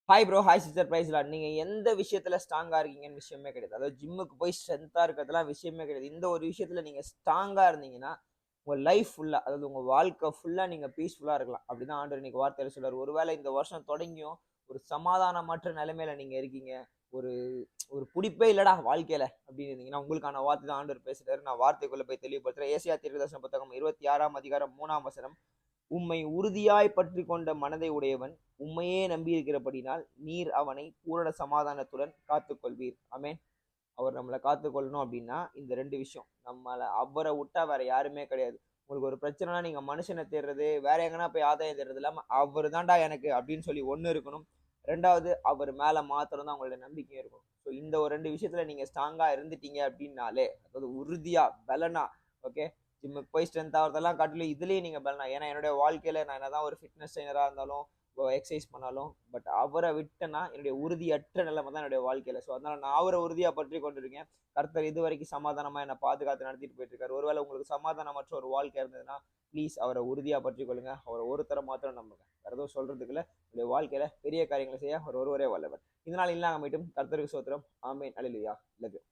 Hi bro, hi sister, praise lord. நீங்க எந்த விஷயத்துல ஸ்ட்ராங்கா இருக்கீங்கன்னு விஷயமே கிடையாது. அதாவது ஜிம்முக்கு போய் ஸ்ட்ரென்த்தா இருக்கிறதுலாம் விஷயமே கிடையாது. இந்த ஒரு விஷயத்துல நீங்க ஸ்ட்ராங்கா இருந்தீங்கன்னா, உங்க லைஃப் ஃபுல்லா, அதாவது உங்க வாழ்க்கை ஃபுல்லா நீங்க பீஸ்ஃபுல்லா இருக்கலாம். அப்படிதான் ஆண்டவர் இன்னைக்கு வார்த்தையில சொல்றாரு. ஒருவேளை இந்த வருஷம் தொடங்கியும் ஒரு சமாதானமற்ற நிலைமையில நீங்க இருக்கீங்க. ஒரு ஒரு புடிப்பே இல்லடா வாழ்க்கையில அப்படின்னு இருந்தீங்கன்னா, உங்களுக்கான வார்த்தை தான் ஆண்டவர் பேசுறாரு. நான் வார்த்தைக்குள்ள போய் தெளிவுபடுத்துறேன். ஏசாயா தீர்க்கதரிசன புத்தகம் 26ஆம் அதிகாரம் 3ஆம் வசனம். உம்மை உறுதியாய் பற்றிக் கொண்ட மனதை உடையவன் உம்மையே நம்பியிருக்கிறபடினால் நீர் அவனை பூரண சமாதானத்துடன் காத்துக்கொள்வீர். ஆமென். அவர் நம்மளை காத்துக்கொள்ளணும் அப்படின்னா இந்த ரெண்டு விஷயம். நம்மளை அவரை விட்டா வேற யாருமே கிடையாது. உங்களுக்கு ஒரு பிரச்சனைனா நீங்க மனுஷனை தேடுறது, வேற எங்கன்னா போய் ஆதாயம் தேடுறது இல்லாம அவர் தான்டா எனக்கு அப்படின்னு சொல்லி ஒண்ணு இருக்கணும். ரெண்டாவது, அவர் மேல மாத்திரம் தான் உங்களுடைய நம்பிக்கை இருக்கணும். ஸோ இந்த ஒரு ரெண்டு விஷயத்துல நீங்க ஸ்ட்ராங்கா இருந்துட்டீங்க அப்படின்னாலே, அதாவது உறுதியா பலனா, ஓகே, ஜிம்முக்கு போய் ஸ்ட்ரென்த் ஆகிறதெல்லாம் காட்டிலும் இதுலயும் நீங்க பலனா. ஏன்னா என்னுடைய வாழ்க்கையில நான் என்னதான் ஒரு ஃபிட்னஸ் ட்ரைனரா இருந்தாலும், எக்ஸசைஸ் பண்ணாலும், பட் அவரை விட்டேன்னா என்னுடைய உறுதியற்ற நிலைமை தான் என்னுடைய வாழ்க்கையில. ஸோ அதனால நான் அவரை உறுதியா பற்றி கொண்டிருக்கேன். கர்த்தர் இதுவரைக்கும் சமாதானமா என்னை பாதுகாத்து நடத்திட்டு போயிட்டு இருக்காரு. ஒருவேளை உங்களுக்கு சமாதானமற்ற ஒரு வாழ்க்கை இருந்ததுன்னா, ப்ளீஸ் அவரை உறுதியா பற்றிக் கொள்ளுங்க. அவரை ஒருத்தரை மாத்திரம் நம்புங்க. வேற எதுவும் சொல்றதுக்கு இல்ல. உங்களுடைய வாழ்க்கையில பெரிய காரியங்களை செய்ய அவர் ஒருவரே வல்லவர். இதனால் இல்லாம மீட்டும் கர்த்தருக்கு ஸ்தோத்திரம். ஆமென். அல்லேலூயா. Love you.